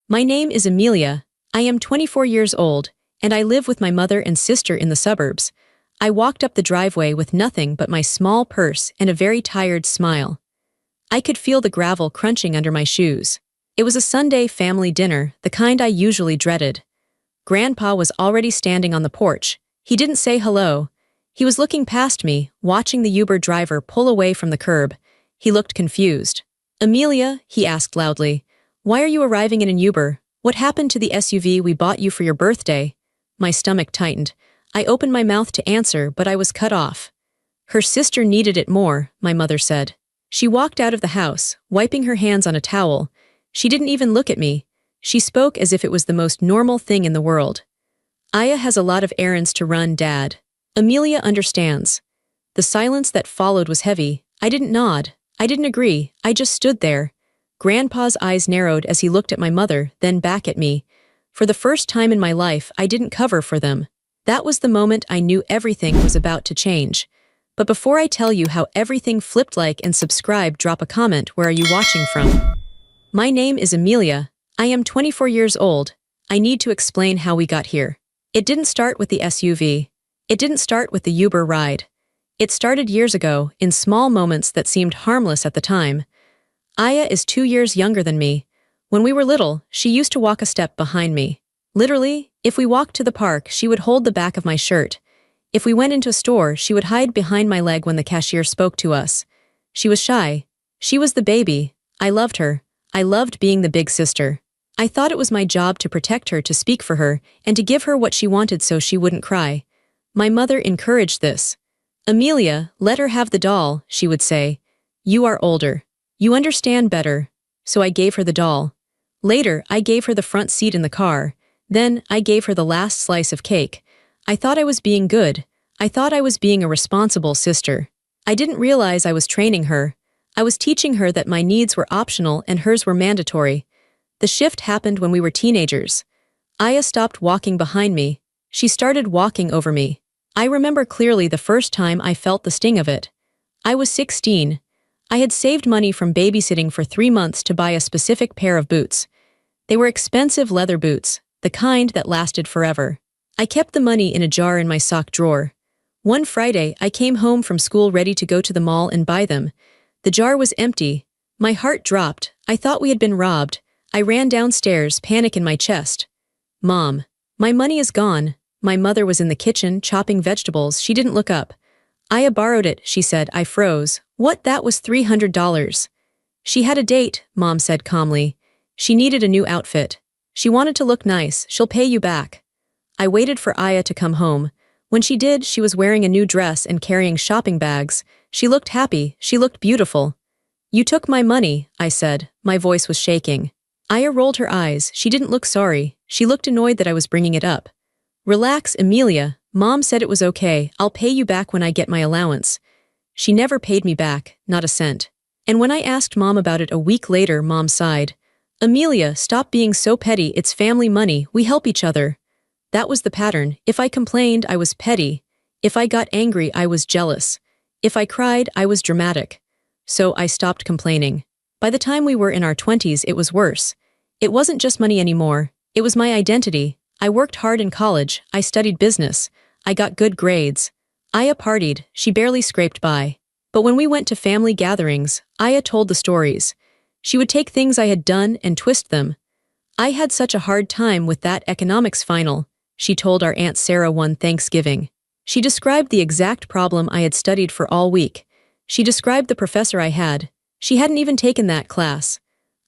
My name is Amelia. I am 24 years old, and I live with my mother and sister in the suburbs. I walked up the driveway with nothing but my small purse and a very tired smile. I could feel the gravel crunching under my shoes. It was a Sunday family dinner, the kind I usually dreaded. Grandpa was already standing on the porch. He didn't say hello. He was looking past me, watching the Uber driver pull away from the curb. He looked confused. "Amelia," he asked loudly, "why are you arriving in an Uber? What happened to the SUV we bought you for your birthday?" My stomach tightened. I opened my mouth to answer, but I was cut off. "Her sister needed it more," my mother said. She walked out of the house, wiping her hands on a towel. She didn't even look at me. She spoke as if it was the most normal thing in the world. "Aya has a lot of errands to run, Dad. Amelia understands." The silence that followed was heavy. I didn't nod. I didn't agree. I just stood there. Grandpa's eyes narrowed as he looked at my mother, then back at me. For the first time in my life, I didn't cover for them. That was the moment I knew everything was about to change. But before I tell you how everything flipped, like and subscribe, drop a comment. Where are you watching from? My name is Amelia. I am 24 years old. I need to explain how we got here. It didn't start with the SUV. It didn't start with the Uber ride. It started years ago, in small moments that seemed harmless at the time. Aya is 2 years younger than me. When we were little, she used to walk a step behind me. Literally, if we walked to the park, she would hold the back of my shirt. If we went into a store, she would hide behind my leg when the cashier spoke to us. She was shy. She was the baby. I loved her. I loved being the big sister. I thought it was my job to protect her, to speak for her, and to give her what she wanted so she wouldn't cry. My mother encouraged this. "Amelia, let her have the doll," she would say. "You are older. You understand better." So I gave her the doll. Later, I gave her the front seat in the car. Then, I gave her the last slice of cake. I thought I was being good. I thought I was being a responsible sister. I didn't realize I was training her. I was teaching her that my needs were optional and hers were mandatory. The shift happened when we were teenagers. Aya stopped walking behind me. She started walking over me. I remember clearly the first time I felt the sting of it. I was 16. I had saved money from babysitting for 3 months to buy a specific pair of boots. They were expensive leather boots, the kind that lasted forever. I kept the money in a jar in my sock drawer. One Friday, I came home from school ready to go to the mall and buy them. The jar was empty. My heart dropped. I thought we had been robbed. I ran downstairs, panic in my chest. "Mom, my money is gone." My mother was in the kitchen, chopping vegetables. She didn't look up. "Aya borrowed it," she said. I froze. "What? That was $300. "She had a date," Mom said calmly. "She needed a new outfit. She wanted to look nice. She'll pay you back." I waited for Aya to come home. When she did, she was wearing a new dress and carrying shopping bags. She looked happy. She looked beautiful. "You took my money," I said. My voice was shaking. Aya rolled her eyes. She didn't look sorry. She looked annoyed that I was bringing it up. "Relax, Amelia. Mom said it was okay. I'll pay you back when I get my allowance." She never paid me back, not a cent. And when I asked Mom about it a week later, Mom sighed. "Amelia, stop being so petty. It's family money. We help each other." That was the pattern. If I complained, I was petty. If I got angry, I was jealous. If I cried, I was dramatic. So I stopped complaining. By the time we were in our 20s, it was worse. It wasn't just money anymore. It was my identity. I worked hard in college. I studied business. I got good grades. Aya partied. She barely scraped by. But when we went to family gatherings, Aya told the stories. She would take things I had done and twist them. "I had such a hard time with that economics final," she told our Aunt Sarah one Thanksgiving. She described the exact problem I had studied for all week. She described the professor I had. She hadn't even taken that class.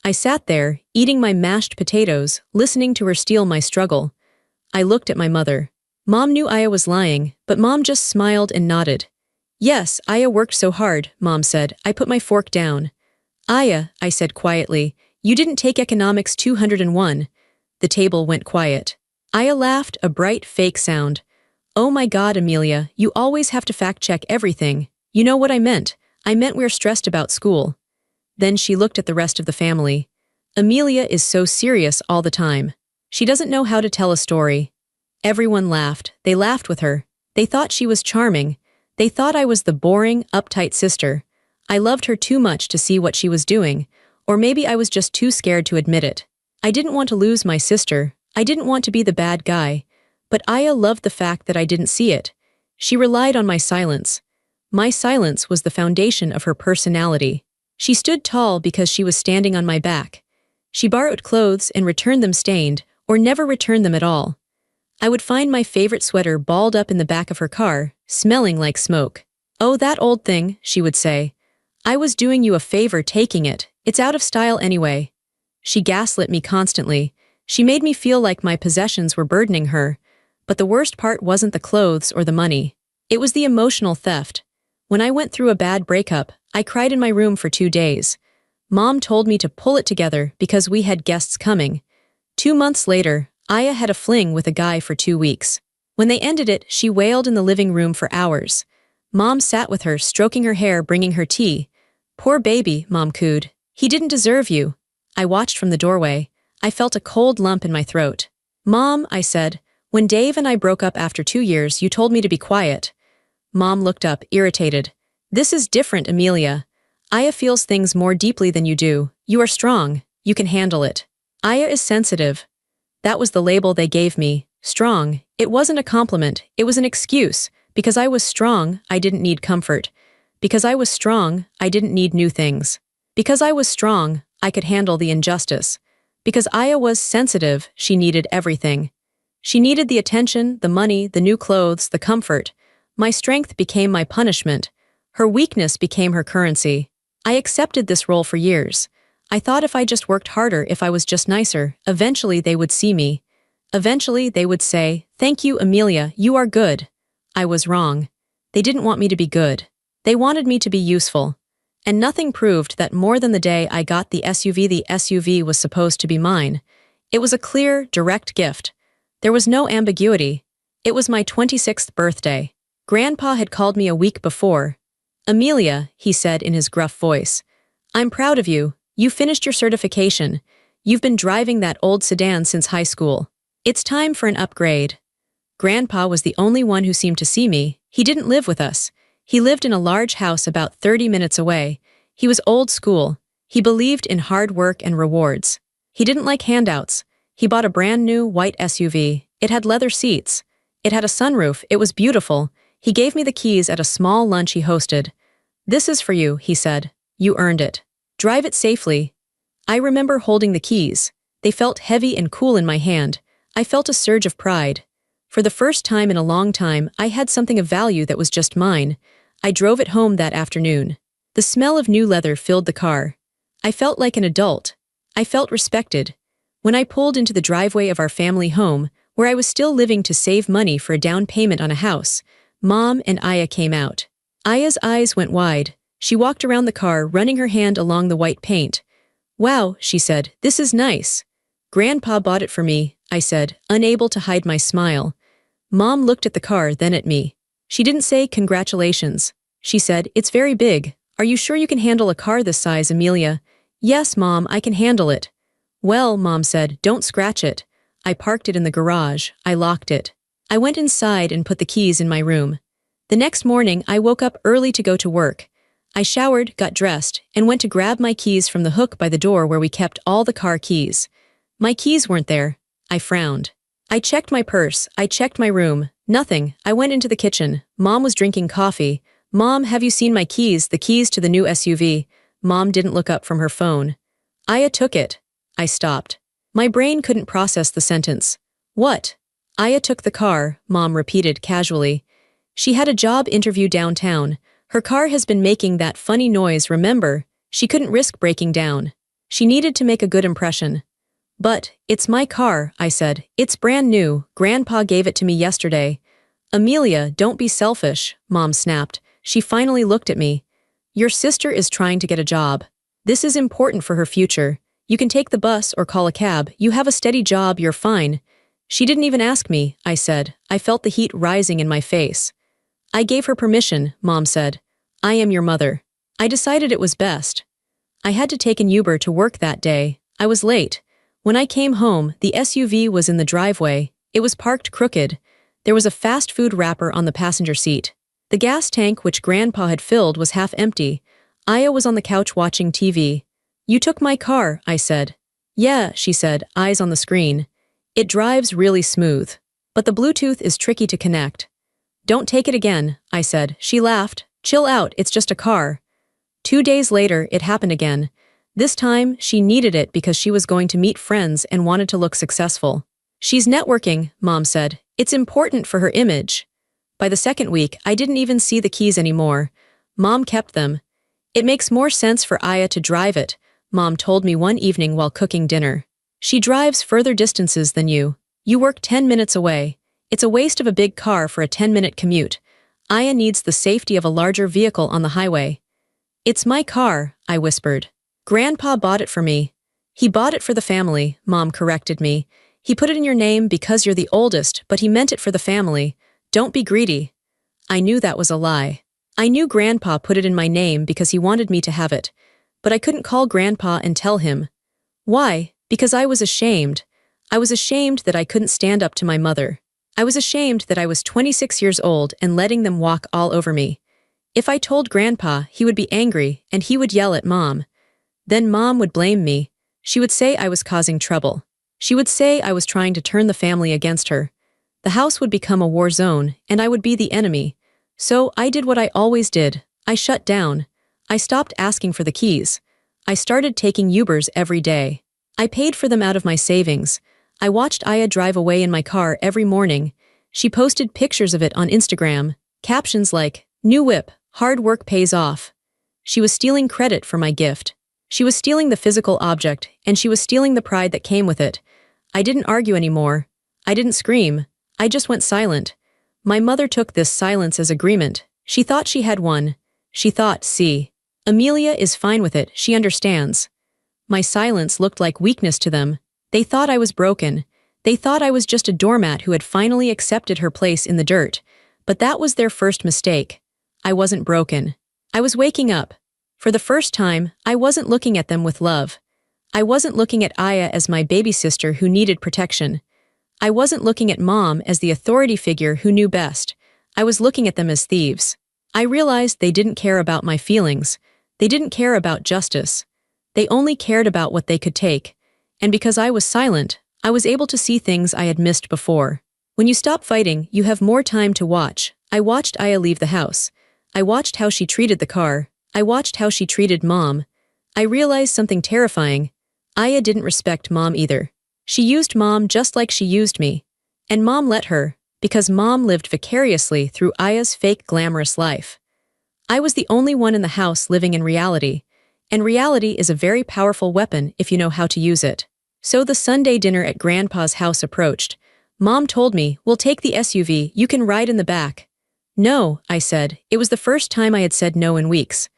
I sat there, eating my mashed potatoes, listening to her steal my struggle. I looked at my mother. Mom knew Aya was lying, but Mom just smiled and nodded. "Yes, Aya worked so hard," Mom said. I put my fork down. "Aya," I said quietly, "you didn't take economics 201. The table went quiet. Aya laughed, a bright, fake sound. "Oh my God, Amelia, you always have to fact-check everything. You know what I meant. I meant we're stressed about school." Then she looked at the rest of the family. "Amelia is so serious all the time. She doesn't know how to tell a story." Everyone laughed. They laughed with her. They thought she was charming. They thought I was the boring, uptight sister. I loved her too much to see what she was doing, or maybe I was just too scared to admit it. I didn't want to lose my sister. I didn't want to be the bad guy. But Aya loved the fact that I didn't see it. She relied on my silence. My silence was the foundation of her personality. She stood tall because she was standing on my back. She borrowed clothes and returned them stained, or never returned them at all. I would find my favorite sweater balled up in the back of her car, smelling like smoke. "Oh, that old thing," she would say. "I was doing you a favor taking it. It's out of style anyway." She gaslit me constantly. She made me feel like my possessions were burdening her. But the worst part wasn't the clothes or the money. It was the emotional theft. When I went through a bad breakup, I cried in my room for 2 days. Mom told me to pull it together because we had guests coming. 2 months later, Aya had a fling with a guy for 2 weeks. When they ended it, she wailed in the living room for hours. Mom sat with her, stroking her hair, bringing her tea. "Poor baby," Mom cooed. "He didn't deserve you." I watched from the doorway. I felt a cold lump in my throat. "Mom," I said, "when Dave and I broke up after 2 years, you told me to be quiet." Mom looked up, irritated. "This is different, Amelia. Aya feels things more deeply than you do. You are strong. You can handle it. Aya is sensitive." That was the label they gave me. Strong. It wasn't a compliment. It was an excuse. Because I was strong, I didn't need comfort. Because I was strong, I didn't need new things. Because I was strong, I could handle the injustice. Because Aya was sensitive, she needed everything. She needed the attention, the money, the new clothes, the comfort. My strength became my punishment. Her weakness became her currency. I accepted this role for years. I thought if I just worked harder, if I was just nicer, eventually they would see me. Eventually they would say, "Thank you, Amelia, you are good." I was wrong. They didn't want me to be good. They wanted me to be useful. And nothing proved that more than the day I got the SUV. The SUV was supposed to be mine. It was a clear, direct gift. There was no ambiguity. It was my 26th birthday. Grandpa had called me a week before. "Amelia," he said in his gruff voice, "I'm proud of you. You finished your certification. You've been driving that old sedan since high school. It's time for an upgrade." Grandpa was the only one who seemed to see me. He didn't live with us. He lived in a large house about 30 minutes away. He was old school. He believed in hard work and rewards. He didn't like handouts. He bought a brand new white SUV. It had leather seats. It had a sunroof. It was beautiful. He gave me the keys at a small lunch he hosted. "This is for you," he said. "You earned it. Drive it safely." I remember holding the keys. They felt heavy and cool in my hand. I felt a surge of pride. For the first time in a long time, I had something of value that was just mine. I drove it home that afternoon. The smell of new leather filled the car. I felt like an adult. I felt respected. When I pulled into the driveway of our family home, where I was still living to save money for a down payment on a house, Mom and Aya came out. Aya's eyes went wide. She walked around the car, running her hand along the white paint. "Wow," she said, "this is nice." "Grandpa bought it for me," I said, unable to hide my smile. Mom looked at the car, then at me. She didn't say congratulations. She said, "It's very big. Are you sure you can handle a car this size, Amelia?" "Yes, Mom, I can handle it." "Well," Mom said, "don't scratch it." I parked it in the garage. I locked it. I went inside and put the keys in my room. The next morning, I woke up early to go to work. I showered, got dressed, and went to grab my keys from the hook by the door where we kept all the car keys. My keys weren't there. I frowned. I checked my purse. I checked my room. Nothing. I went into the kitchen. Mom was drinking coffee. "Mom, have you seen my keys, the keys to the new SUV?" Mom didn't look up from her phone. "Aya took it." I stopped. My brain couldn't process the sentence. "What?" "Aya took the car," Mom repeated casually. "She had a job interview downtown. Her car has been making that funny noise, remember? She couldn't risk breaking down. She needed to make a good impression." "But, it's my car," I said. "It's brand new. Grandpa gave it to me yesterday." "Amelia, don't be selfish," Mom snapped. She finally looked at me. "Your sister is trying to get a job. This is important for her future. You can take the bus or call a cab. You have a steady job, you're fine." "She didn't even ask me," I said. I felt the heat rising in my face. "I gave her permission," Mom said. "I am your mother." I decided it was best. I had to take an Uber to work that day. I was late. When I came home, the SUV was in the driveway. It was parked crooked. There was a fast food wrapper on the passenger seat. The gas tank which Grandpa had filled was half empty. Aya was on the couch watching TV. "You took my car," I said. Yeah, she said, eyes on the screen. It drives really smooth. But the Bluetooth is tricky to connect. Don't take it again, I said. She laughed. Chill out, it's just a car. 2 days later, it happened again. This time, she needed it because she was going to meet friends and wanted to look successful. She's networking, Mom said. It's important for her image. By the second week, I didn't even see the keys anymore. Mom kept them. It makes more sense for Aya to drive it, Mom told me one evening while cooking dinner. She drives further distances than you. You work 10 minutes away. It's a waste of a big car for a 10-minute commute. Aya needs the safety of a larger vehicle on the highway. It's my car, I whispered. Grandpa bought it for me. He bought it for the family, Mom corrected me. He put it in your name because you're the oldest, but he meant it for the family. Don't be greedy. I knew that was a lie. I knew Grandpa put it in my name because he wanted me to have it. But I couldn't call Grandpa and tell him. Why? Because I was ashamed. I was ashamed that I couldn't stand up to my mother. I was ashamed that I was 26 years old and letting them walk all over me. If I told Grandpa, he would be angry and he would yell at Mom. Then Mom would blame me. She would say I was causing trouble. She would say I was trying to turn the family against her. The house would become a war zone and I would be the enemy. So I did what I always did. I shut down. I stopped asking for the keys. I started taking Ubers every day. I paid for them out of my savings. I watched Aya drive away in my car every morning. She posted pictures of it on Instagram, captions like, "New whip, hard work pays off." She was stealing credit for my gift. She was stealing the physical object, and she was stealing the pride that came with it. I didn't argue anymore. I didn't scream. I just went silent. My mother took this silence as agreement. She thought she had won. She thought, see, Amelia is fine with it, she understands. My silence looked like weakness to them. They thought I was broken. They thought I was just a doormat who had finally accepted her place in the dirt. But that was their first mistake. I wasn't broken. I was waking up. For the first time, I wasn't looking at them with love. I wasn't looking at Aya as my baby sister who needed protection. I wasn't looking at Mom as the authority figure who knew best. I was looking at them as thieves. I realized they didn't care about my feelings. They didn't care about justice. They only cared about what they could take. And because I was silent, I was able to see things I had missed before. When you stop fighting, you have more time to watch. I watched Aya leave the house. I watched how she treated the car. I watched how she treated Mom. I realized something terrifying. Aya didn't respect Mom either. She used Mom just like she used me. And Mom let her, because Mom lived vicariously through Aya's fake glamorous life. I was the only one in the house living in reality. And reality is a very powerful weapon if you know how to use it. So the Sunday dinner at Grandpa's house approached. Mom told me, "We'll take the SUV, you can ride in the back." "No," I said. It was the first time I had said no in weeks.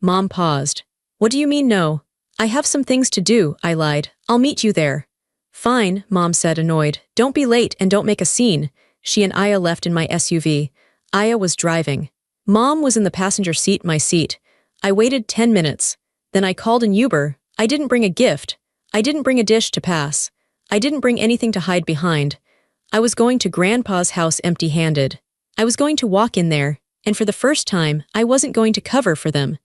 Mom paused. "What do you mean no?" "I have some things to do," I lied. "I'll meet you there." "Fine," Mom said, annoyed. "Don't be late and don't make a scene." She and Aya left in my SUV. Aya was driving. Mom was in the passenger seat, my seat. I waited 10 minutes. Then I called an Uber. I didn't bring a gift. I didn't bring a dish to pass. I didn't bring anything to hide behind. I was going to Grandpa's house empty-handed. I was going to walk in there, and for the first time, I wasn't going to cover for them.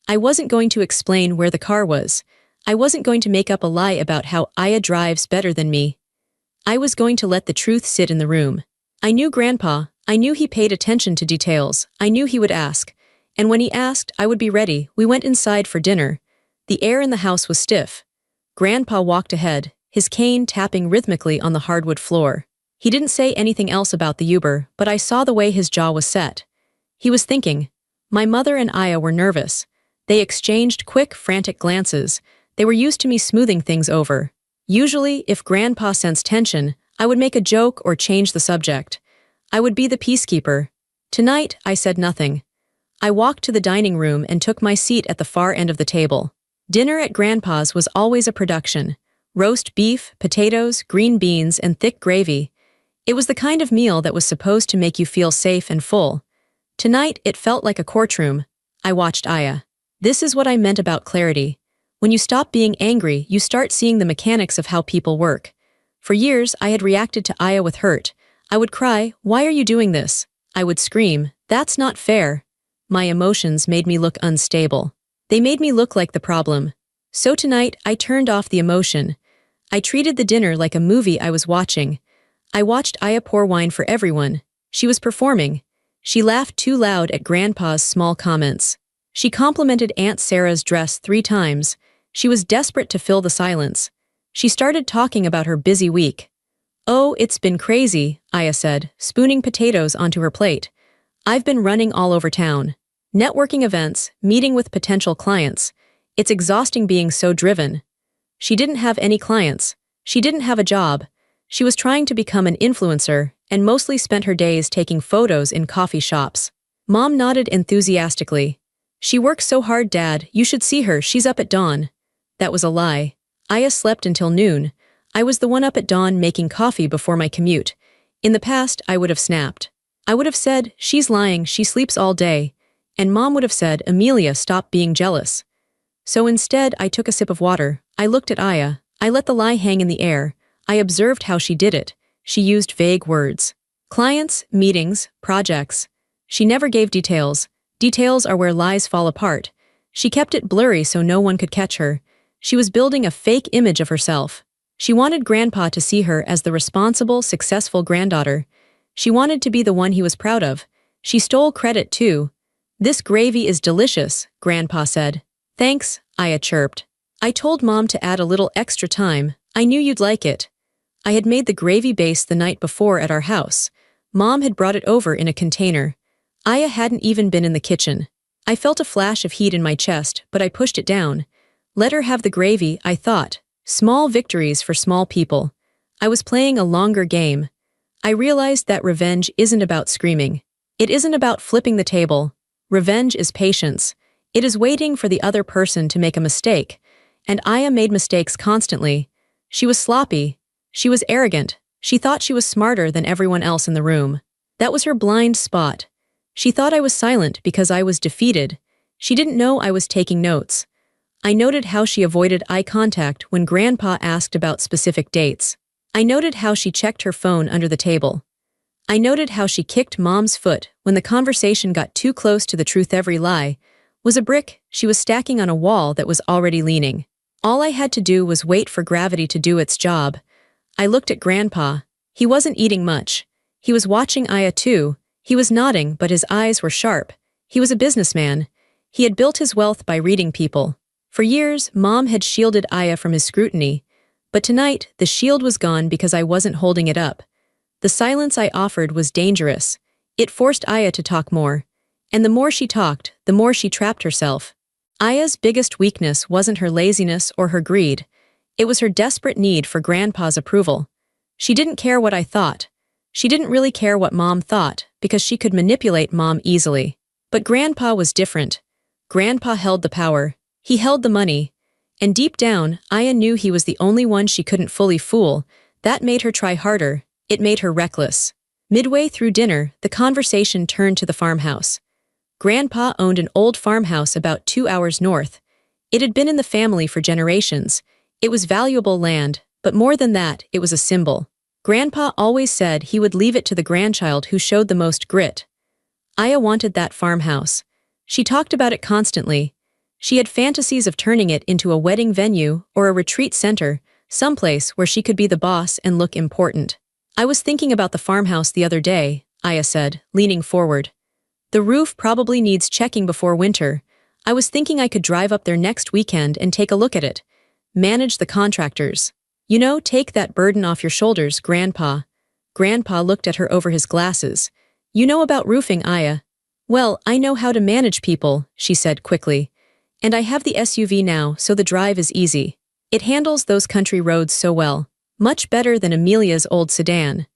I wasn't going to explain where the car was. I wasn't going to make up a lie about how Aya drives better than me. I was going to let the truth sit in the room. I knew Grandpa. I knew he paid attention to details. I knew he would ask. And when he asked, I would be ready. We went inside for dinner. The air in the house was stiff. Grandpa walked ahead, his cane tapping rhythmically on the hardwood floor. He didn't say anything else about the Uber, but I saw the way his jaw was set. He was thinking. My mother and Aya were nervous. They exchanged quick, frantic glances. They were used to me smoothing things over. Usually, if Grandpa sensed tension, I would make a joke or change the subject. I would be the peacekeeper. Tonight, I said nothing. I walked to the dining room and took my seat at the far end of the table. Dinner at Grandpa's was always a production. Roast beef, potatoes, green beans, and thick gravy. It was the kind of meal that was supposed to make you feel safe and full. Tonight, it felt like a courtroom. I watched Aya. This is what I meant about clarity. When you stop being angry, you start seeing the mechanics of how people work. For years, I had reacted to Aya with hurt. I would cry, "Why are you doing this?" I would scream, "That's not fair." My emotions made me look unstable. They made me look like the problem. So tonight, I turned off the emotion. I treated the dinner like a movie I was watching. I watched Aya pour wine for everyone. She was performing. She laughed too loud at Grandpa's small comments. She complimented Aunt Sarah's dress 3 times. She was desperate to fill the silence. She started talking about her busy week. "Oh, it's been crazy," Aya said, spooning potatoes onto her plate. "I've been running all over town. Networking events, meeting with potential clients. It's exhausting being so driven." She didn't have any clients. She didn't have a job. She was trying to become an influencer and mostly spent her days taking photos in coffee shops. Mom nodded enthusiastically. "She works so hard, Dad. You should see her. She's up at dawn." That was a lie. Aya slept until noon. I was the one up at dawn making coffee before my commute. In the past, I would have snapped. I would have said, "She's lying, she sleeps all day." And Mom would have said, "Amelia, stop being jealous." So instead, I took a sip of water. I looked at Aya. I let the lie hang in the air. I observed how she did it. She used vague words. Clients, meetings, projects. She never gave details. Details are where lies fall apart. She kept it blurry so no one could catch her. She was building a fake image of herself. She wanted Grandpa to see her as the responsible, successful granddaughter. She wanted to be the one he was proud of. She stole credit too. "This gravy is delicious," Grandpa said. "Thanks," Aya chirped. "I told Mom to add a little extra time. I knew you'd like it." I had made the gravy base the night before at our house. Mom had brought it over in a container. Aya hadn't even been in the kitchen. I felt a flash of heat in my chest, but I pushed it down. Let her have the gravy, I thought. Small victories for small people. I was playing a longer game. I realized that revenge isn't about screaming. It isn't about flipping the table. Revenge is patience. It is waiting for the other person to make a mistake. And Aya made mistakes constantly. She was sloppy. She was arrogant. She thought she was smarter than everyone else in the room. That was her blind spot. She thought I was silent because I was defeated. She didn't know I was taking notes. I noted how she avoided eye contact when Grandpa asked about specific dates. I noted how she checked her phone under the table. I noted how she kicked Mom's foot when the conversation got too close to the truth. Every lie was a brick she was stacking on a wall that was already leaning. All I had to do was wait for gravity to do its job. I looked at Grandpa. He wasn't eating much. He was watching Aya too. He was nodding, but his eyes were sharp. He was a businessman. He had built his wealth by reading people. For years, Mom had shielded Aya from his scrutiny. But tonight, the shield was gone because I wasn't holding it up. The silence I offered was dangerous. It forced Aya to talk more. And the more she talked, the more she trapped herself. Aya's biggest weakness wasn't her laziness or her greed. It was her desperate need for Grandpa's approval. She didn't care what I thought. She didn't really care what Mom thought, because she could manipulate Mom easily. But Grandpa was different. Grandpa held the power. He held the money. And deep down, Aya knew he was the only one she couldn't fully fool. That made her try harder. It made her reckless. Midway through dinner, the conversation turned to the farmhouse. Grandpa owned an old farmhouse about 2 hours north. It had been in the family for generations. It was valuable land, but more than that, it was a symbol. Grandpa always said he would leave it to the grandchild who showed the most grit. Aya wanted that farmhouse. She talked about it constantly. She had fantasies of turning it into a wedding venue or a retreat center, someplace where she could be the boss and look important. "I was thinking about the farmhouse the other day," Aya said, leaning forward. "The roof probably needs checking before winter. I was thinking I could drive up there next weekend and take a look at it. Manage the contractors. You know, take that burden off your shoulders, Grandpa." Grandpa looked at her over his glasses. "You know about roofing, Aya." "Well, I know how to manage people," she said quickly. "And I have the SUV now, so the drive is easy. It handles those country roads so well. Much better than Amelia's old sedan."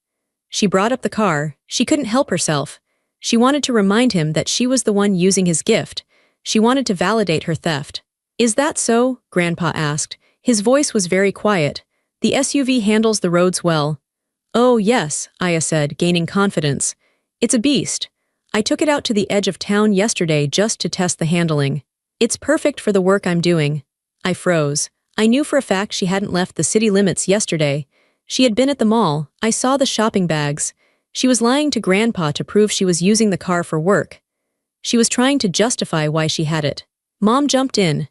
She brought up the car. She couldn't help herself. She wanted to remind him that she was the one using his gift. She wanted to validate her theft. "Is that so?" Grandpa asked. His voice was very quiet. "The SUV handles the roads well." "Oh, yes," Aya said, gaining confidence. "It's a beast. I took it out to the edge of town yesterday just to test the handling. It's perfect for the work I'm doing." I froze. I knew for a fact she hadn't left the city limits yesterday. She had been at the mall. I saw the shopping bags. She was lying to Grandpa to prove she was using the car for work. She was trying to justify why she had it. Mom jumped in.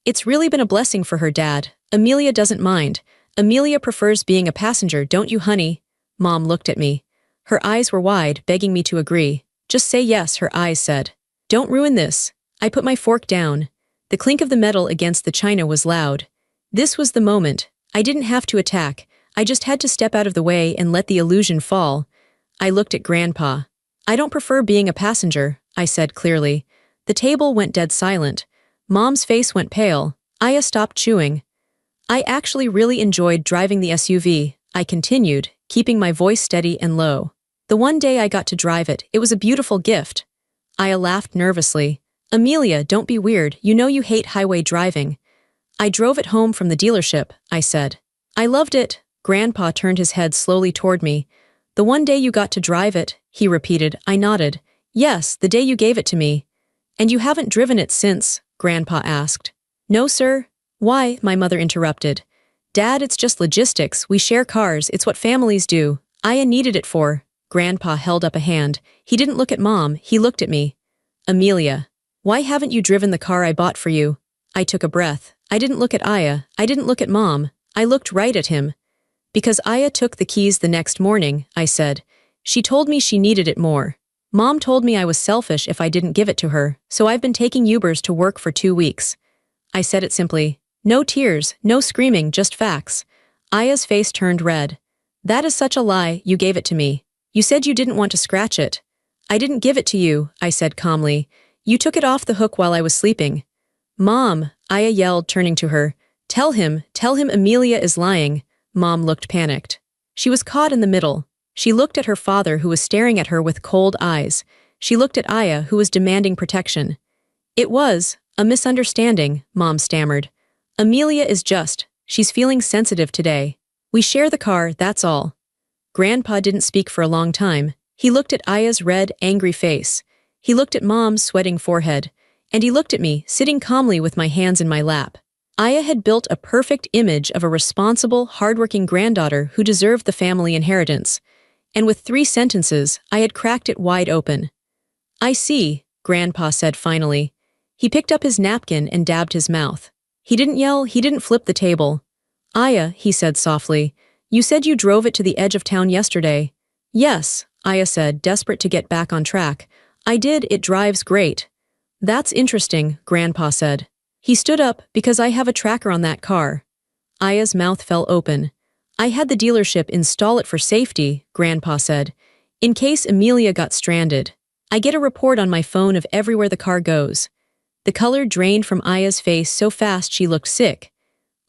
"It's really been a blessing for her, Dad. Amelia doesn't mind. Amelia prefers being a passenger, don't you, honey? Mom looked at me. Her eyes were wide, begging me to agree. Just say yes, her eyes said. Don't ruin this. I put my fork down. The clink of the metal against the china was loud. This was the moment. I didn't have to attack. I just had to step out of the way and let the illusion fall. I looked at Grandpa. I don't prefer being a passenger, I said clearly. The table went dead silent. Mom's face went pale. Aya stopped chewing. I actually really enjoyed driving the SUV, I continued, keeping my voice steady and low. The one day I got to drive it, it was a beautiful gift. Aya laughed nervously. Amelia, don't be weird, you know you hate highway driving. I drove it home from the dealership, I said. I loved it. Grandpa turned his head slowly toward me. The one day you got to drive it, he repeated. I nodded. Yes, the day you gave it to me. And you haven't driven it since? Grandpa asked. No, sir. Why? My mother interrupted. Dad, it's just logistics. We share cars. It's what families do. Aya needed it for. Grandpa held up a hand. He didn't look at Mom. He looked at me. Amelia. Why haven't you driven the car I bought for you? I took a breath. I didn't look at Aya. I didn't look at Mom. I looked right at him. Because Aya took the keys the next morning, I said. She told me she needed it more. Mom told me I was selfish if I didn't give it to her, so I've been taking Ubers to work for 2 weeks. I said it simply. No tears, no screaming, just facts. Aya's face turned red. That is such a lie, you gave it to me. You said you didn't want to scratch it. I didn't give it to you, I said calmly. You took it off the hook while I was sleeping. Mom, Aya yelled, turning to her. Tell him Amelia is lying. Mom looked panicked. She was caught in the middle. She looked at her father, who was staring at her with cold eyes. She looked at Aya, who was demanding protection. It was a misunderstanding, Mom stammered. Amelia is she's feeling sensitive today. We share the car, that's all. Grandpa didn't speak for a long time. He looked at Aya's red, angry face. He looked at Mom's sweating forehead. And he looked at me, sitting calmly with my hands in my lap. Aya had built a perfect image of a responsible, hardworking granddaughter who deserved the family inheritance. And with 3 sentences, I had cracked it wide open. I see, Grandpa said finally. He picked up his napkin and dabbed his mouth. He didn't yell, he didn't flip the table. Aya, he said softly, you said you drove it to the edge of town yesterday. Yes, Aya said, desperate to get back on track. I did, it drives great. That's interesting, Grandpa said. He stood up, because I have a tracker on that car. Aya's mouth fell open. I had the dealership install it for safety, Grandpa said, in case Amelia got stranded. I get a report on my phone of everywhere the car goes. The color drained from Aya's face so fast she looked sick.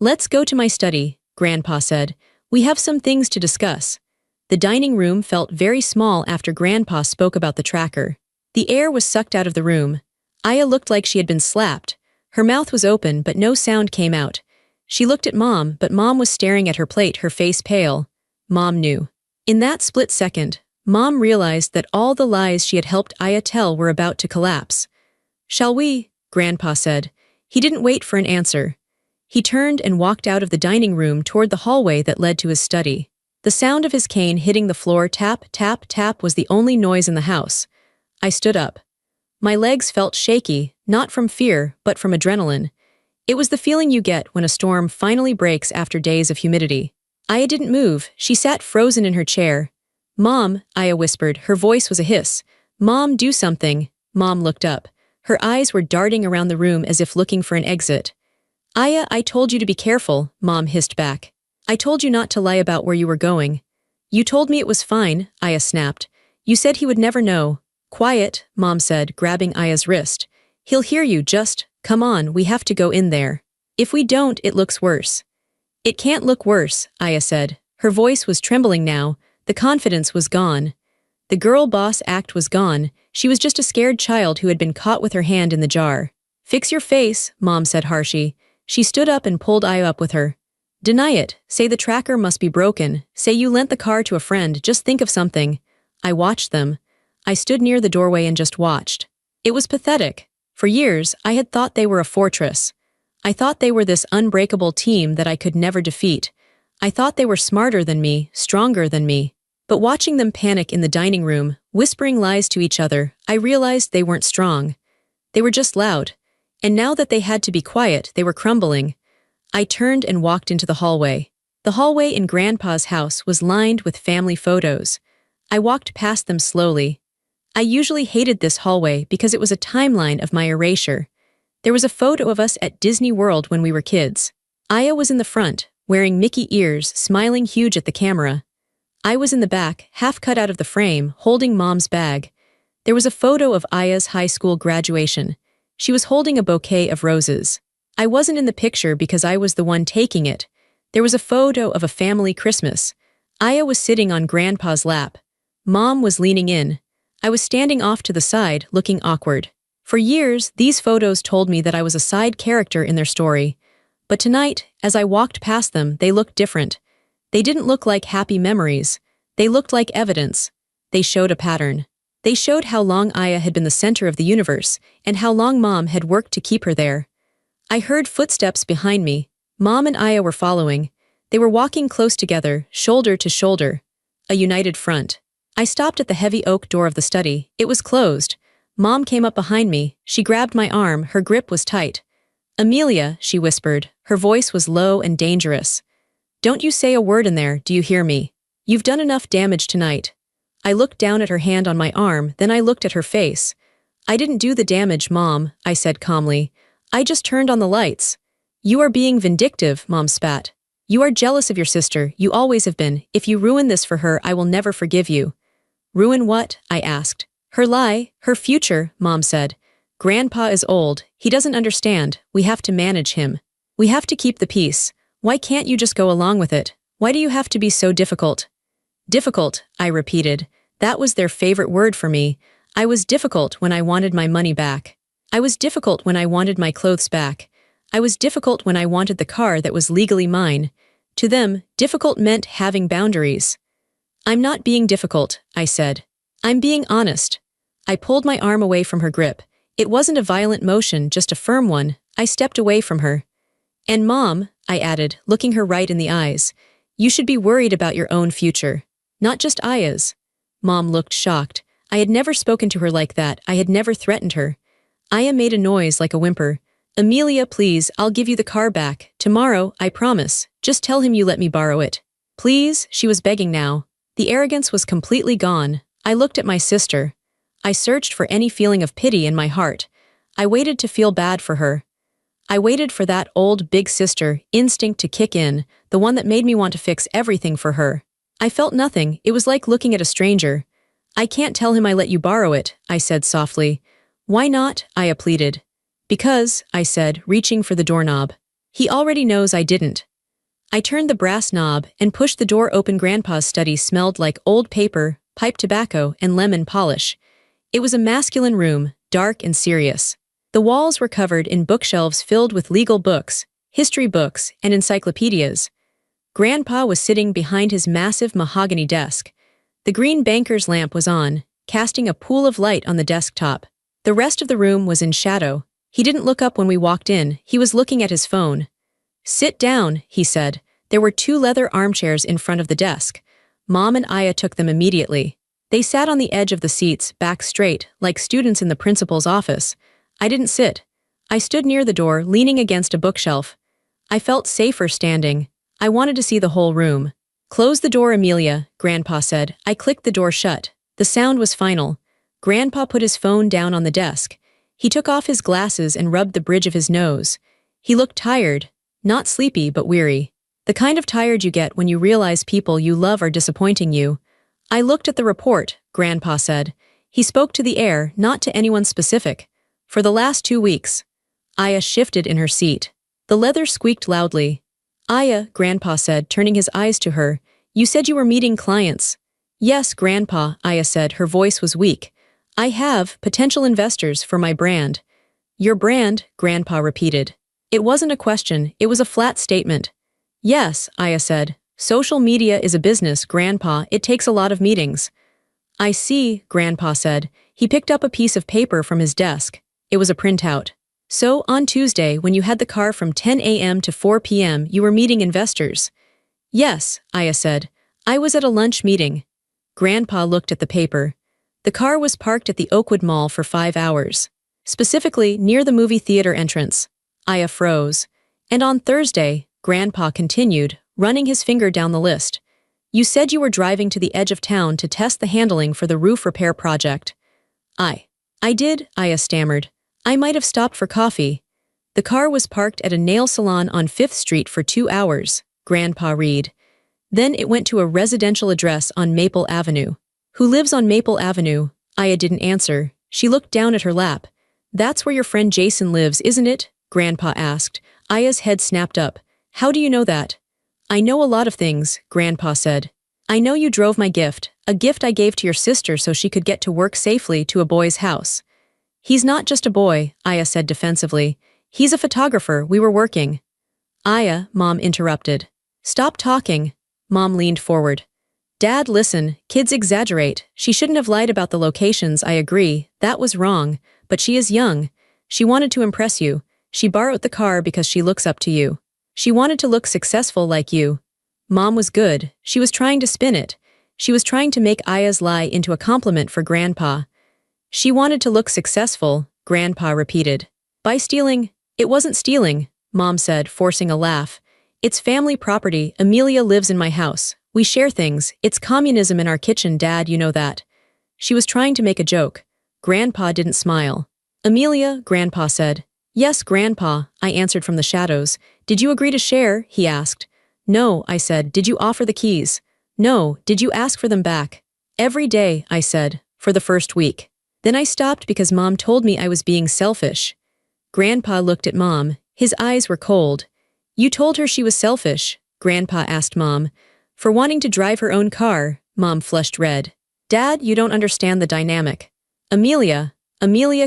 Let's go to my study, Grandpa said. We have some things to discuss. The dining room felt very small after Grandpa spoke about the tracker. The air was sucked out of the room. Aya looked like she had been slapped. Her mouth was open, but no sound came out. She looked at Mom, but Mom was staring at her plate, her face pale. Mom knew. In that split second, Mom realized that all the lies she had helped Aya tell were about to collapse. Shall we? Grandpa said. He didn't wait for an answer. He turned and walked out of the dining room toward the hallway that led to his study. The sound of his cane hitting the floor, tap, tap, tap, was the only noise in the house. I stood up. My legs felt shaky, not from fear, but from adrenaline. It was the feeling you get when a storm finally breaks after days of humidity. Aya didn't move. She sat frozen in her chair. Mom, Aya whispered. Her voice was a hiss. Mom, do something. Mom looked up. Her eyes were darting around the room as if looking for an exit. Aya, I told you to be careful, Mom hissed back. I told you not to lie about where you were going. You told me it was fine, Aya snapped. You said he would never know. Quiet, Mom said, grabbing Aya's wrist. He'll hear you, just, come on, we have to go in there. If we don't, it looks worse. It can't look worse, Aya said. Her voice was trembling now. The confidence was gone. The girl boss act was gone. She was just a scared child who had been caught with her hand in the jar. Fix your face, Mom said harshly. She stood up and pulled Aya up with her. Deny it. Say the tracker must be broken. Say you lent the car to a friend. Just think of something. I watched them. I stood near the doorway and just watched. It was pathetic. For years, I had thought they were a fortress. I thought they were this unbreakable team that I could never defeat. I thought they were smarter than me, stronger than me. But watching them panic in the dining room, whispering lies to each other, I realized they weren't strong. They were just loud. And now that they had to be quiet, they were crumbling. I turned and walked into the hallway. The hallway in Grandpa's house was lined with family photos. I walked past them slowly. I usually hated this hallway because it was a timeline of my erasure. There was a photo of us at Disney World when we were kids. Aya was in the front, wearing Mickey ears, smiling huge at the camera. I was in the back, half cut out of the frame, holding Mom's bag. There was a photo of Aya's high school graduation. She was holding a bouquet of roses. I wasn't in the picture because I was the one taking it. There was a photo of a family Christmas. Aya was sitting on Grandpa's lap. Mom was leaning in. I was standing off to the side, looking awkward. For years, these photos told me that I was a side character in their story. But tonight, as I walked past them, they looked different. They didn't look like happy memories. They looked like evidence. They showed a pattern. They showed how long Aya had been the center of the universe, and how long Mom had worked to keep her there. I heard footsteps behind me. Mom and Aya were following. They were walking close together, shoulder to shoulder. A united front. I stopped at the heavy oak door of the study. It was closed. Mom came up behind me. She grabbed my arm. Her grip was tight. "Amelia," she whispered. Her voice was low and dangerous. "Don't you say a word in there, do you hear me? You've done enough damage tonight." I looked down at her hand on my arm, then I looked at her face. "I didn't do the damage, Mom," I said calmly. "I just turned on the lights." "You are being vindictive," Mom spat. "You are jealous of your sister, you always have been. If you ruin this for her, I will never forgive you." "Ruin what?" I asked. "Her lie, her future," Mom said. "Grandpa is old, he doesn't understand, we have to manage him. We have to keep the peace. Why can't you just go along with it? Why do you have to be so difficult?" "Difficult," I repeated. That was their favorite word for me. I was difficult when I wanted my money back. I was difficult when I wanted my clothes back. I was difficult when I wanted the car that was legally mine. To them, difficult meant having boundaries. "I'm not being difficult," I said. "I'm being honest." I pulled my arm away from her grip. It wasn't a violent motion, just a firm one. I stepped away from her. "And Mom," I added, looking her right in the eyes, "you should be worried about your own future. Not just Aya's." Mom looked shocked. I had never spoken to her like that. I had never threatened her. Aya made a noise like a whimper. "Amelia, please, I'll give you the car back. Tomorrow, I promise. Just tell him you let me borrow it." "Please," she was begging now. The arrogance was completely gone. I looked at my sister. I searched for any feeling of pity in my heart. I waited to feel bad for her. I waited for that old big sister instinct to kick in, the one that made me want to fix everything for her. I felt nothing. It was like looking at a stranger. "I can't tell him I let you borrow it," I said softly. "Why not?" Aya pleaded. "Because," I said, reaching for the doorknob. "He already knows I didn't." I turned the brass knob and pushed the door open. Grandpa's study smelled like old paper, pipe tobacco, and lemon polish. It was a masculine room, dark and serious. The walls were covered in bookshelves filled with legal books, history books, and encyclopedias. Grandpa was sitting behind his massive mahogany desk. The green banker's lamp was on, casting a pool of light on the desktop. The rest of the room was in shadow. He didn't look up when we walked in. He was looking at his phone. "Sit down," he said. There were 2 leather armchairs in front of the desk. Mom and Aya took them immediately. They sat on the edge of the seats, back straight, like students in the principal's office. I didn't sit. I stood near the door, leaning against a bookshelf. I felt safer standing. I wanted to see the whole room. "Close the door, Amelia," Grandpa said. I clicked the door shut. The sound was final. Grandpa put his phone down on the desk. He took off his glasses and rubbed the bridge of his nose. He looked tired. Not sleepy, but weary. The kind of tired you get when you realize people you love are disappointing you. "I looked at the report," Grandpa said. He spoke to the air, not to anyone specific. "For the last 2 weeks. Aya shifted in her seat. The leather squeaked loudly. "Aya," Grandpa said, turning his eyes to her, "you said you were meeting clients." "Yes, Grandpa," Aya said. Her voice was weak. "I have potential investors for my brand." "Your brand," Grandpa repeated. It wasn't a question, it was a flat statement. "Yes," Aya said. "Social media is a business, Grandpa. It takes a lot of meetings." "I see," Grandpa said. He picked up a piece of paper from his desk. It was a printout. "So, on Tuesday, when you had the car from 10 a.m. to 4 p.m., you were meeting investors." "Yes," Aya said. "I was at a lunch meeting." Grandpa looked at the paper. The car was parked at the Oakwood Mall for 5 hours. Specifically, near the movie theater entrance. Aya froze. "And on Thursday," Grandpa continued, running his finger down the list. You said you were driving to the edge of town to test the handling for the roof repair project. I did, Aya stammered. I might have stopped for coffee. The car was parked at a nail salon on 5th Street for 2 hours, Grandpa read. Then it went to a residential address on Maple Avenue. Who lives on Maple Avenue? Aya didn't answer. She looked down at her lap. That's where your friend Jason lives, isn't it? Grandpa asked. Aya's head snapped up. How do you know that? I know a lot of things, Grandpa said. I know you drove my gift, a gift I gave to your sister so she could get to work safely to a boy's house. He's not just a boy, Aya said defensively. He's a photographer, we were working. Aya, Mom interrupted. Stop talking. Mom leaned forward. Dad, listen, kids exaggerate. She shouldn't have lied about the locations, I agree. That was wrong. But she is young. She wanted to impress you. She borrowed the car because she looks up to you. She wanted to look successful like you. Mom was good. She was trying to spin it. She was trying to make Aya's lie into a compliment for Grandpa. She wanted to look successful, Grandpa repeated. By stealing? It wasn't stealing, Mom said, forcing a laugh. It's family property. Amelia lives in my house. We share things. It's communism in our kitchen, Dad, you know that. She was trying to make a joke. Grandpa didn't smile. Amelia, Grandpa said. Yes, Grandpa, I answered from the shadows. Did you agree to share? He asked. No, I said. Did you offer the keys? No, did you ask for them back? Every day, I said, for the first week. Then I stopped because Mom told me I was being selfish. Grandpa looked at Mom. His eyes were cold. You told her she was selfish, Grandpa asked Mom. For wanting to drive her own car, Mom flushed red. Dad, you don't understand the dynamic. Amelia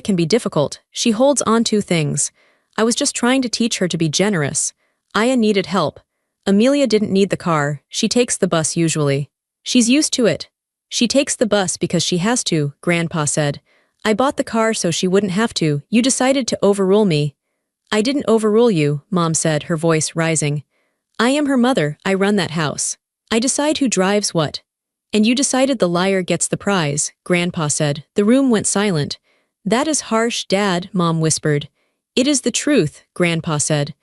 can be difficult. She holds on to things. I was just trying to teach her to be generous. Aya needed help. Amelia didn't need the car. She takes the bus usually. She's used to it. She takes the bus because she has to, Grandpa said. I bought the car so she wouldn't have to. You decided to overrule me. I didn't overrule you, Mom said, her voice rising. I am her mother. I run that house. I decide who drives what. And you decided the liar gets the prize, Grandpa said. The room went silent. That is harsh, Dad, Mom whispered. It is the truth, Grandpa said.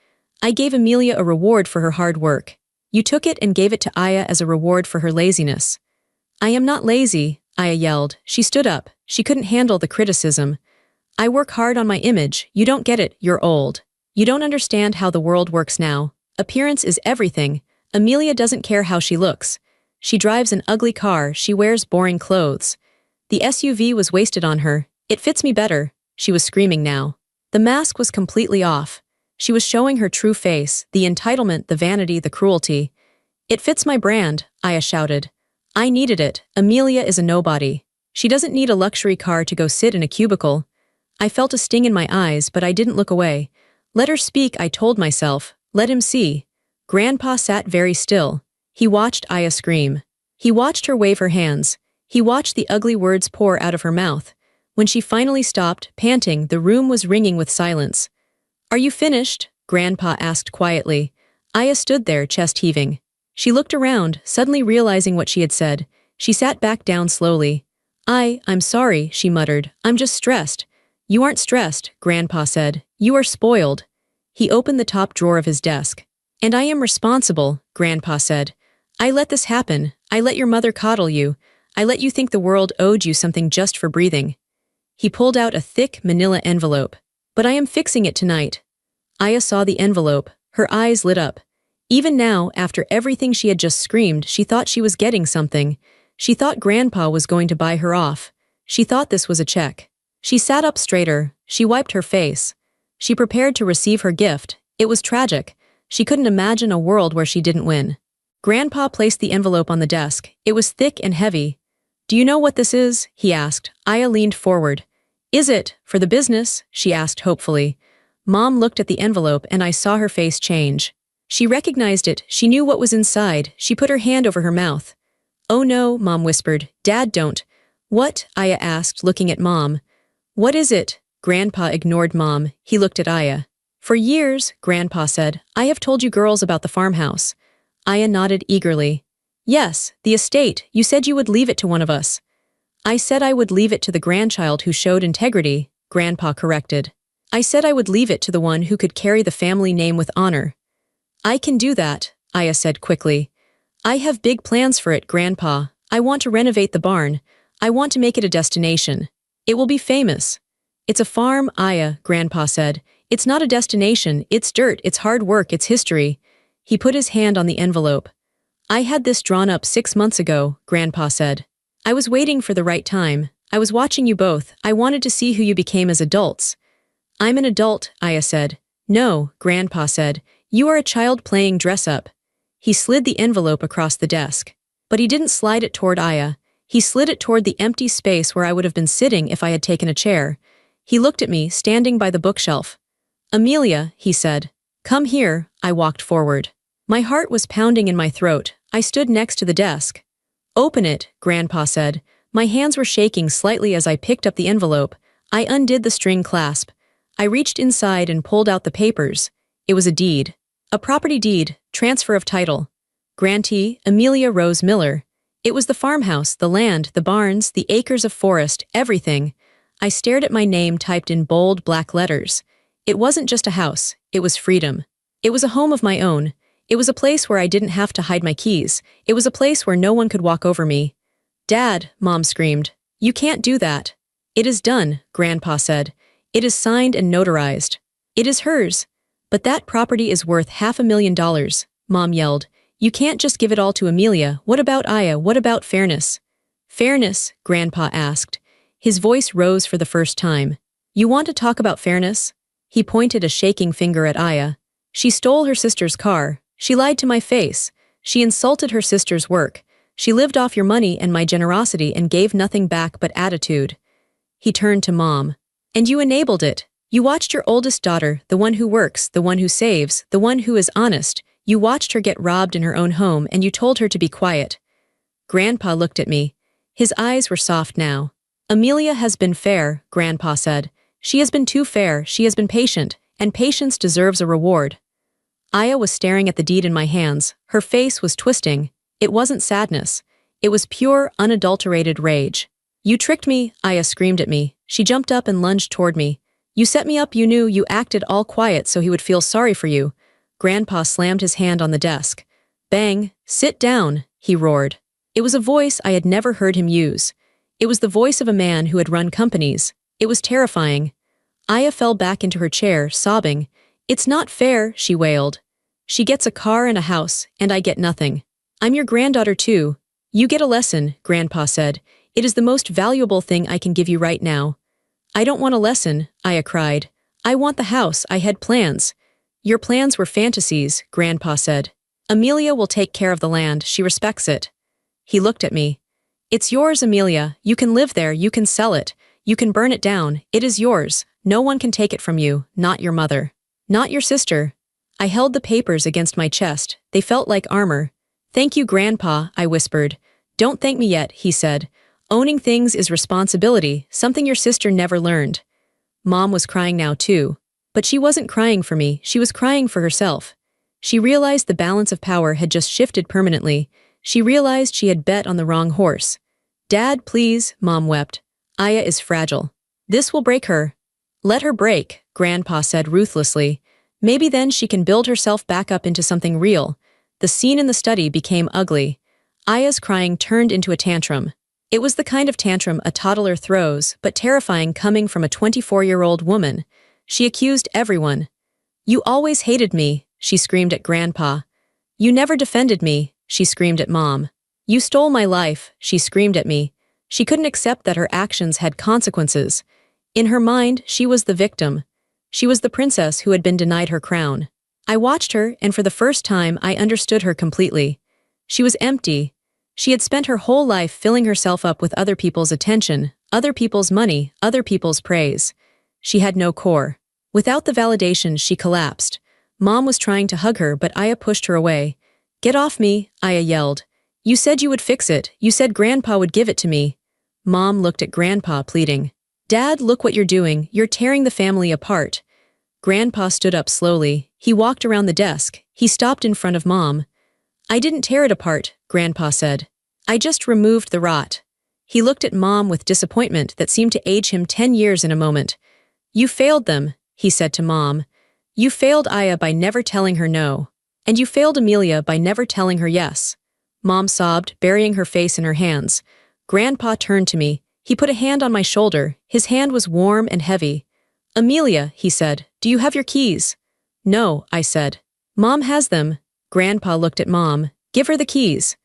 I gave Amelia a reward for her hard work. You took it and gave it to Aya as a reward for her laziness. I am not lazy, Aya yelled. She stood up. She couldn't handle the criticism. I work hard on my image. You don't get it. You're old. You don't understand how the world works now. Appearance is everything. Amelia doesn't care how she looks. She drives an ugly car. She wears boring clothes. The SUV was wasted on her. It fits me better. She was screaming now. The mask was completely off. She was showing her true face, the entitlement, the vanity, the cruelty. It fits my brand, Aya shouted. I needed it. Amelia is a nobody. She doesn't need a luxury car to go sit in a cubicle. I felt a sting in my eyes, but I didn't look away. Let her speak, I told myself. Let him see. Grandpa sat very still. He watched Aya scream. He watched her wave her hands. He watched the ugly words pour out of her mouth. When she finally stopped, panting, the room was ringing with silence. Are you finished? Grandpa asked quietly. Aya stood there, chest heaving. She looked around, suddenly realizing what she had said. She sat back down slowly. I'm sorry, she muttered. I'm just stressed. You aren't stressed, Grandpa said. You are spoiled. He opened the top drawer of his desk. And I am responsible, Grandpa said. I let this happen. I let your mother coddle you. I let you think the world owed you something just for breathing. He pulled out a thick manila envelope. But I am fixing it tonight. Aya saw the envelope. Her eyes lit up. Even now, after everything she had just screamed, she thought she was getting something. She thought Grandpa was going to buy her off. She thought this was a check. She sat up straighter. She wiped her face. She prepared to receive her gift. It was tragic. She couldn't imagine a world where she didn't win. Grandpa placed the envelope on the desk. It was thick and heavy. Do you know what this is? He asked. Aya leaned forward. Is it for the business? She asked hopefully. Mom looked at the envelope and I saw her face change. She recognized it. She knew what was inside. She put her hand over her mouth. Oh no, Mom whispered. Dad, don't. What? Aya asked, looking at Mom. What is it? Grandpa ignored Mom. He looked at Aya. For years, Grandpa said, I have told you girls about the farmhouse. Aya nodded eagerly. Yes, the estate. You said you would leave it to one of us. I said I would leave it to the grandchild who showed integrity, Grandpa corrected. I said I would leave it to the one who could carry the family name with honor. I can do that, Aya said quickly. I have big plans for it, Grandpa. I want to renovate the barn. I want to make it a destination. It will be famous. It's a farm, Aya, Grandpa said. It's not a destination, it's dirt, it's hard work, it's history. He put his hand on the envelope. I had this drawn up 6 months ago, Grandpa said. I was waiting for the right time. I was watching you both. I wanted to see who you became as adults. I'm an adult, Aya said. No, Grandpa said. You are a child playing dress-up. He slid the envelope across the desk. But he didn't slide it toward Aya. He slid it toward the empty space where I would have been sitting if I had taken a chair. He looked at me, standing by the bookshelf. Amelia, he said. Come here. I walked forward. My heart was pounding in my throat. I stood next to the desk. Open it, Grandpa said. My hands were shaking slightly as I picked up the envelope. I undid the string clasp. I reached inside and pulled out the papers. It was a deed. A property deed, transfer of title. Grantee, Amelia Rose Miller. It was the farmhouse, the land, the barns, the acres of forest, everything. I stared at my name typed in bold black letters. It wasn't just a house, it was freedom. It was a home of my own. It was a place where I didn't have to hide my keys. It was a place where no one could walk over me. Dad, Mom screamed. You can't do that. It is done, Grandpa said. It is signed and notarized. It is hers. But that property is worth $500,000, Mom yelled. You can't just give it all to Amelia. What about Aya? What about fairness? Fairness, Grandpa asked. His voice rose for the first time. You want to talk about fairness? He pointed a shaking finger at Aya. She stole her sister's car. She lied to my face. She insulted her sister's work. She lived off your money and my generosity and gave nothing back but attitude. He turned to Mom. And you enabled it. You watched your oldest daughter, the one who works, the one who saves, the one who is honest. You watched her get robbed in her own home and you told her to be quiet. Grandpa looked at me. His eyes were soft now. Amelia has been fair, Grandpa said. She has been too fair, she has been patient, and patience deserves a reward. Aya was staring at the deed in my hands. Her face was twisting. It wasn't sadness. It was pure, unadulterated rage. You tricked me, Aya screamed at me. She jumped up and lunged toward me. You set me up, you knew, you acted all quiet so he would feel sorry for you. Grandpa slammed his hand on the desk. Bang, sit down, he roared. It was a voice I had never heard him use. It was the voice of a man who had run companies. It was terrifying. Aya fell back into her chair, sobbing. It's not fair, she wailed. She gets a car and a house, and I get nothing. I'm your granddaughter too. You get a lesson, Grandpa said. It is the most valuable thing I can give you right now. I don't want a lesson, Aya cried. I want the house, I had plans. Your plans were fantasies, Grandpa said. Amelia will take care of the land, she respects it. He looked at me. It's yours, Amelia. You can live there, you can sell it. You can burn it down. It is yours. No one can take it from you, not your mother. Not your sister. I held the papers against my chest. They felt like armor. Thank you, Grandpa, I whispered. Don't thank me yet, he said. Owning things is responsibility, something your sister never learned. Mom was crying now too. But she wasn't crying for me, she was crying for herself. She realized the balance of power had just shifted permanently. She realized she had bet on the wrong horse. Dad, please, Mom wept. Aya is fragile. This will break her. Let her break, Grandpa said ruthlessly. Maybe then she can build herself back up into something real. The scene in the study became ugly. Aya's crying turned into a tantrum. It was the kind of tantrum a toddler throws, but terrifying coming from a 24-year-old woman. She accused everyone. You always hated me, she screamed at Grandpa. You never defended me, she screamed at Mom. You stole my life, she screamed at me. She couldn't accept that her actions had consequences. In her mind, she was the victim. She was the princess who had been denied her crown. I watched her, and for the first time I understood her completely. She was empty. She had spent her whole life filling herself up with other people's attention, other people's money, other people's praise. She had no core. Without the validation, she collapsed. Mom was trying to hug her, but Aya pushed her away. Get off me, Aya yelled. You said you would fix it. You said Grandpa would give it to me. Mom looked at Grandpa, pleading. Dad, look what you're doing. You're tearing the family apart. Grandpa stood up slowly. He walked around the desk. He stopped in front of Mom. I didn't tear it apart, Grandpa said. I just removed the rot. He looked at Mom with disappointment that seemed to age him 10 years in a moment. You failed them, he said to Mom. You failed Aya by never telling her no. And you failed Amelia by never telling her yes. Mom sobbed, burying her face in her hands. Grandpa turned to me. He put a hand on my shoulder. His hand was warm and heavy. Amelia, he said, do you have your keys? No, I said. Mom has them. Grandpa looked at Mom. Give her the keys.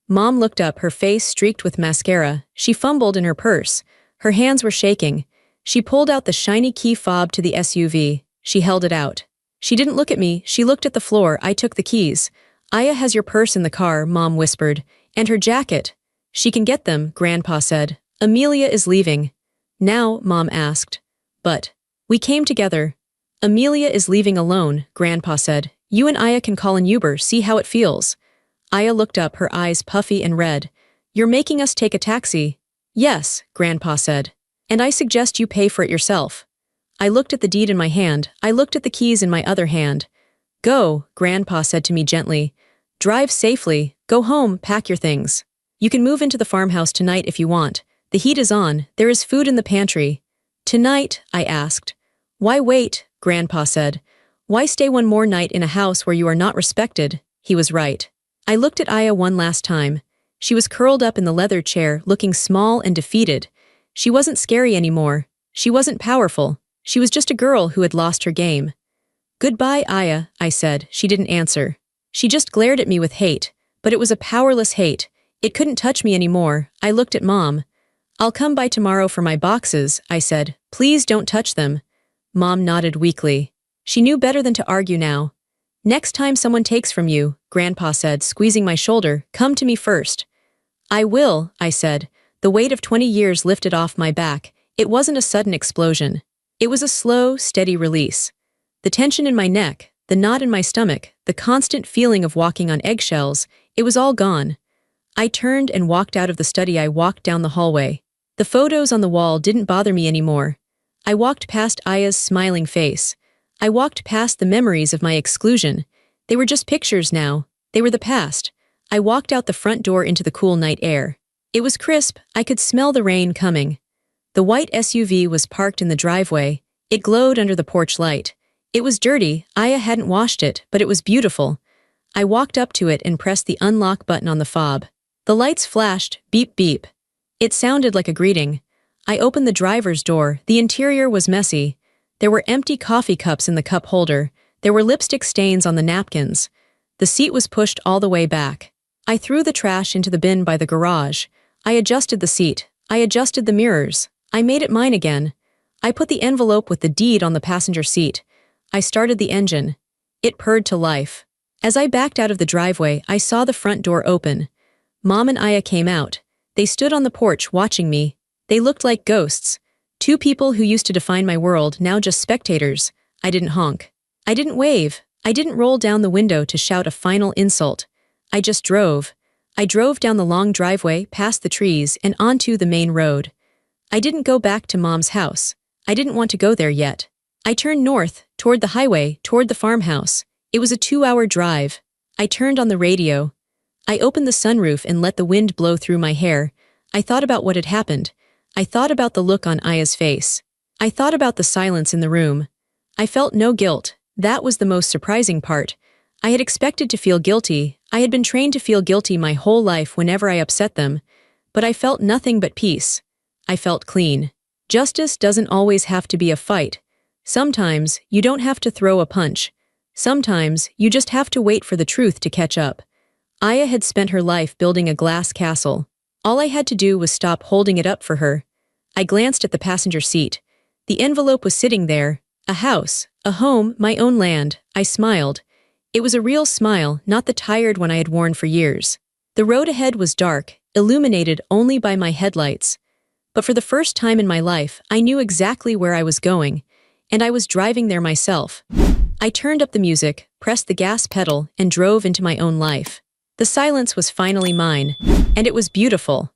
Mom looked up, her face streaked with mascara. She fumbled in her purse. Her hands were shaking. She pulled out the shiny key fob to the SUV. She held it out. She didn't look at me. She looked at the floor. I took the keys. Aya has your purse in the car, Mom whispered. And her jacket. She can get them, Grandpa said. Amelia is leaving. Now, Mom asked. But we came together. Amelia is leaving alone, Grandpa said. You and Aya can call an Uber, see how it feels. Aya looked up, her eyes puffy and red. You're making us take a taxi. Yes, Grandpa said. And I suggest you pay for it yourself. I looked at the deed in my hand. I looked at the keys in my other hand. Go, Grandpa said to me gently. Drive safely. Go home, pack your things. You can move into the farmhouse tonight if you want. The heat is on. There is food in the pantry. Tonight, I asked. Why wait? Grandpa said. Why stay one more night in a house where you are not respected? He was right. I looked at Aya one last time. She was curled up in the leather chair, looking small and defeated. She wasn't scary anymore. She wasn't powerful. She was just a girl who had lost her game. Goodbye, Aya, I said. She didn't answer. She just glared at me with hate, but it was a powerless hate. It couldn't touch me anymore. I looked at Mom. I'll come by tomorrow for my boxes, I said. Please don't touch them. Mom nodded weakly. She knew better than to argue now. Next time someone takes from you, Grandpa said, squeezing my shoulder, come to me first. I will, I said. The weight of 20 years lifted off my back. It wasn't a sudden explosion. It was a slow, steady release. The tension in my neck, the knot in my stomach, the constant feeling of walking on eggshells, it was all gone. I turned and walked out of the study. I walked down the hallway. The photos on the wall didn't bother me anymore. I walked past Aya's smiling face. I walked past the memories of my exclusion. They were just pictures now. They were the past. I walked out the front door into the cool night air. It was crisp. I could smell the rain coming. The white SUV was parked in the driveway. It glowed under the porch light. It was dirty. Aya hadn't washed it, but it was beautiful. I walked up to it and pressed the unlock button on the fob. The lights flashed, beep beep. It sounded like a greeting. I opened the driver's door. The interior was messy. There were empty coffee cups in the cup holder. There were lipstick stains on the napkins. The seat was pushed all the way back. I threw the trash into the bin by the garage. I adjusted the seat. I adjusted the mirrors. I made it mine again. I put the envelope with the deed on the passenger seat. I started the engine. It purred to life. As I backed out of the driveway, I saw the front door open. Mom and Aya came out. They stood on the porch watching me. They looked like ghosts. Two people who used to define my world, now just spectators. I didn't honk. I didn't wave. I didn't roll down the window to shout a final insult. I just drove. I drove down the long driveway, past the trees, and onto the main road. I didn't go back to Mom's house. I didn't want to go there yet. I turned north, toward the highway, toward the farmhouse. It was a 2-hour drive. I turned on the radio. I opened the sunroof and let the wind blow through my hair. I thought about what had happened. I thought about the look on Aya's face. I thought about the silence in the room. I felt no guilt. That was the most surprising part. I had expected to feel guilty. I had been trained to feel guilty my whole life whenever I upset them. But I felt nothing but peace. I felt clean. Justice doesn't always have to be a fight. Sometimes you don't have to throw a punch. Sometimes you just have to wait for the truth to catch up. Aya had spent her life building a glass castle. All I had to do was stop holding it up for her. I glanced at the passenger seat. The envelope was sitting there. A house, a home, my own land. I smiled. It was a real smile, not the tired one I had worn for years. The road ahead was dark, illuminated only by my headlights. But for the first time in my life, I knew exactly where I was going, and I was driving there myself. I turned up the music, pressed the gas pedal, and drove into my own life. The silence was finally mine, and it was beautiful.